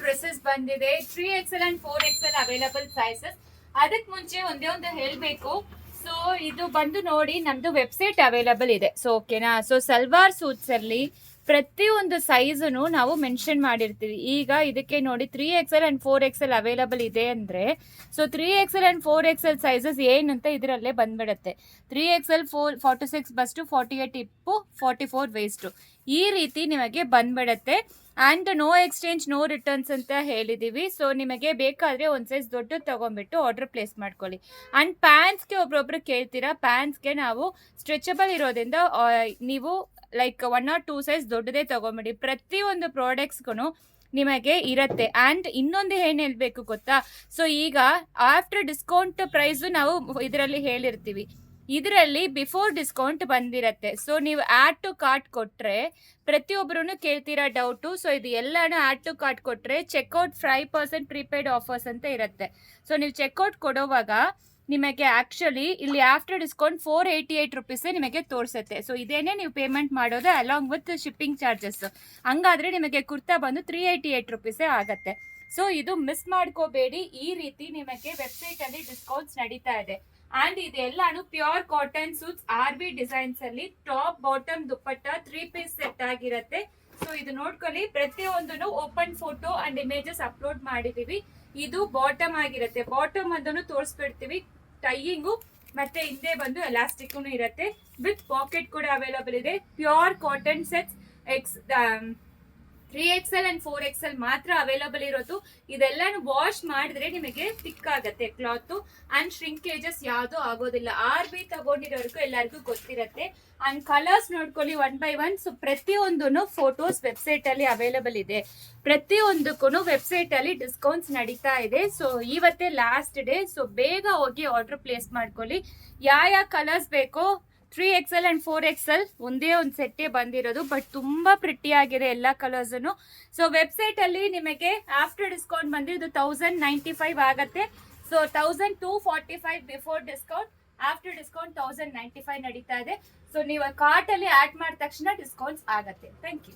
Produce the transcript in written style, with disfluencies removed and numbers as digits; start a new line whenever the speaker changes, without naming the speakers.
Dresses ಬಂದಿದೆ. 3XL and 4XL available sizes. ಅದಕ್ಕೆ ಮುಂಚೆ ಒಂದೇ ಒಂದು ಹೇಳಬೇಕು. ಸೊ ಇದು ಬಂದು ನೋಡಿ, ನಮ್ದು ವೆಬ್ಸೈಟ್ ಅವೈಲಬಲ್ ಇದೆ. ಸೊ ಓಕೆನಾ. ಸೊ ಸಲ್ವಾರ್ ಸೂಟ್ಸ್ ಅಲ್ಲಿ ಪ್ರತಿಯೊಂದು ಸೈಜನ್ನು ನಾವು ಮೆನ್ಷನ್ ಮಾಡಿರ್ತೀವಿ. ಈಗ ಇದಕ್ಕೆ ನೋಡಿ 3XL and 4XL ಅವೈಲಬಲ್ ಇದೆ ಅಂದರೆ, so 3XL and 4XL sizes ಏನಂತ ಇದರಲ್ಲೇ ಬಂದ್ಬಿಡುತ್ತೆ. 3XL 46 ಬಸ್ಟು, 48 ಹಿಪ್ಪು, 44 ವೇಸ್ಟು, ಈ ರೀತಿ ನಿಮಗೆ ಬಂದ್ಬಿಡುತ್ತೆ. And no exchange no returns ಅಂತ ಹೇಳಿದ್ದೀವಿ. ಸೊ ನಿಮಗೆ ಬೇಕಾದರೆ ಒಂದು ಸೈಜ್ ದೊಡ್ಡದು ತೊಗೊಂಡ್ಬಿಟ್ಟು ಆರ್ಡರ್ ಪ್ಲೇಸ್ ಮಾಡ್ಕೊಳ್ಳಿ. ಆ್ಯಂಡ್ ಪ್ಯಾಂಟ್ಸ್ಗೆ ಒಬ್ರೊಬ್ರು ಕೇಳ್ತೀರಾ, ಪ್ಯಾಂಟ್ಸ್ಗೆ ನಾವು ಸ್ಟ್ರೆಚಬಲ್ ಇರೋದ್ರಿಂದ ನೀವು ಲೈಕ್ 1 or 2 ಸೈಜ್ ದೊಡ್ಡದೇ ತೊಗೊಂಬಿಡಿ. ಪ್ರತಿಯೊಂದು ಪ್ರಾಡಕ್ಟ್ಸ್ಗೂ ನಿಮಗೆ ಇರುತ್ತೆ. ಆ್ಯಂಡ್ ಇನ್ನೊಂದು ಏನು ಹೇಳಬೇಕು ಗೊತ್ತಾ, ಸೊ ಈಗ ಆಫ್ಟರ್ ಡಿಸ್ಕೌಂಟ್ ಪ್ರೈಸು ನಾವು ಇದರಲ್ಲಿ ಹೇಳಿರ್ತೀವಿ. ಇದರಲ್ಲಿ ಬಿಫೋರ್ ಡಿಸ್ಕೌಂಟ್ ಬಂದಿರತ್ತೆ. ಸೊ ನೀವು ಆ್ಯಡ್ ಟು ಕಾರ್ಟ್ ಕೊಟ್ಟರೆ, ಪ್ರತಿಯೊಬ್ಬರೂ ಕೇಳ್ತೀರಾ ಡೌಟು. ಸೊ ಇದು ಎಲ್ಲನೂ ಆ್ಯಡ್ ಟು ಕಾರ್ಟ್ ಕೊಟ್ಟರೆ ಚೆಕ್ಔಟ್ 5% ಪ್ರೀಪೇಯ್ಡ್ ಆಫರ್ಸ್ ಅಂತ ಇರುತ್ತೆ. ಸೊ ನೀವು ಚೆಕ್ಔಟ್ ಕೊಡೋವಾಗ ನಿಮಗೆ ಆ್ಯಕ್ಚುಲಿ ಇಲ್ಲಿ ಆಫ್ಟರ್ ಡಿಸ್ಕೌಂಟ್ 488 ರುಪೀಸೇ ನಿಮಗೆ ತೋರಿಸುತ್ತೆ. ಸೊ ಇದೇನೇ ನೀವು ಪೇಮೆಂಟ್ ಮಾಡೋದು ಅಲಾಂಗ್ ವಿತ್ ಶಿಪ್ಪಿಂಗ್ ಚಾರ್ಜಸ್. ಹಂಗಾದರೆ ನಿಮಗೆ ಕುರ್ತಾ ಬಂದು 388 ರುಪೀಸೇ ಆಗುತ್ತೆ. ಸೊ ಇದು ಮಿಸ್ ಮಾಡ್ಕೋಬೇಡಿ. ಈ ರೀತಿ ನಿಮಗೆ ವೆಬ್ಸೈಟಲ್ಲಿ ಡಿಸ್ಕೌಂಟ್ಸ್ ನಡೀತಾ ಇದೆ. ಆ್ಯಂಡ್ ಇದೆಲ್ಲಾನು pure cotton suits RB designs ಅಲ್ಲಿ top bottom dupatta 3 piece set ಆಗಿರುತ್ತೆ. ಸೊ ಇದು ನೋಡ್ಕೊಳ್ಳಿ, ಪ್ರತಿಯೊಂದನ್ನು open photo and images upload ಮಾಡಿದೀವಿ. ಇದು ಬಾಟಮ್ ಆಗಿರುತ್ತೆ. ಬಾಟಮ್ ಅದನ್ನು ತೋರಿಸ್ಬಿಡ್ತೀವಿ. ಟೈಯಿಂಗು ಮತ್ತೆ ಹಿಂದೆ ಬಂದು ಎಲಾಸ್ಟಿಕ್ ಇರುತ್ತೆ. ವಿತ್ ಪಾಕೆಟ್ ಕೂಡ ಅವೈಲಬಲ್ ಇದೆ. Pure cotton sets 3XL and 4XL ಮಾತ್ರ ಅವೈಲಬಲ್ ಇರೋದು. ಇದೆಲ್ಲಾನು ವಾಶ್ ಮಾಡಿದ್ರೆ ನಿಮಗೆ ಥಿಕ್ ಆಗುತ್ತೆ ಕ್ಲಾತ್. ಅಂಡ್ ಶ್ರಿಂಕೇಜಸ್ ಯಾವುದು ಆಗೋದಿಲ್ಲ. RB ತಗೊಂಡಿರೋರ್ಗು ಎಲ್ಲರಿಗೂ ಗೊತ್ತಿರುತ್ತೆ. ಅಂಡ್ ಕಲರ್ಸ್ ನೋಡ್ಕೊಳ್ಳಿ 1 by 1. ಸೊ ಪ್ರತಿಯೊಂದೂ ಫೋಟೋಸ್ ವೆಬ್ಸೈಟ್ ಅಲ್ಲಿ ಅವೈಲಬಲ್ ಇದೆ. ಪ್ರತಿಯೊಂದಕ್ಕೂ ವೆಬ್ಸೈಟ್ ಅಲ್ಲಿ ಡಿಸ್ಕೌಂಟ್ಸ್ ನಡೀತಾ ಇದೆ. ಸೊ ಇವತ್ತೇ ಲಾಸ್ಟ್ ಡೇ. ಸೊ ಬೇಗ ಹೋಗಿ ಆರ್ಡರ್ ಪ್ಲೇಸ್ ಮಾಡ್ಕೊಳ್ಳಿ. ಯಾವ ಕಲರ್ಸ್ ಬೇಕೋ 3XL and 4XL ಒಂದೇ ಒಂದು ಸೆಟ್ಟೇ ಬಂದಿರೋದು. ಬಟ್ ತುಂಬ ಪ್ರಿಟಿ ಆಗಿದೆ ಎಲ್ಲ ಕಲರ್ಸನ್ನು. ಸೊ ವೆಬ್ಸೈಟ್ ಅಲ್ಲಿ ನಿಮಗೆ ಆಫ್ಟರ್ ಡಿಸ್ಕೌಂಟ್ ಬಂದು ಇದು 1095 ಆಗುತ್ತೆ. So 1245 before discount, after discount 1095 ನಡೀತಾ ಇದೆ. ಸೊ ನೀವು ಕಾರ್ಟ್ ಅಲ್ಲಿ ಆಡ್ ಮಾಡಿದ ತಕ್ಷಣ ಡಿಸ್ಕೌಂಟ್ಸ್ ಆಗುತ್ತೆ. Thank you.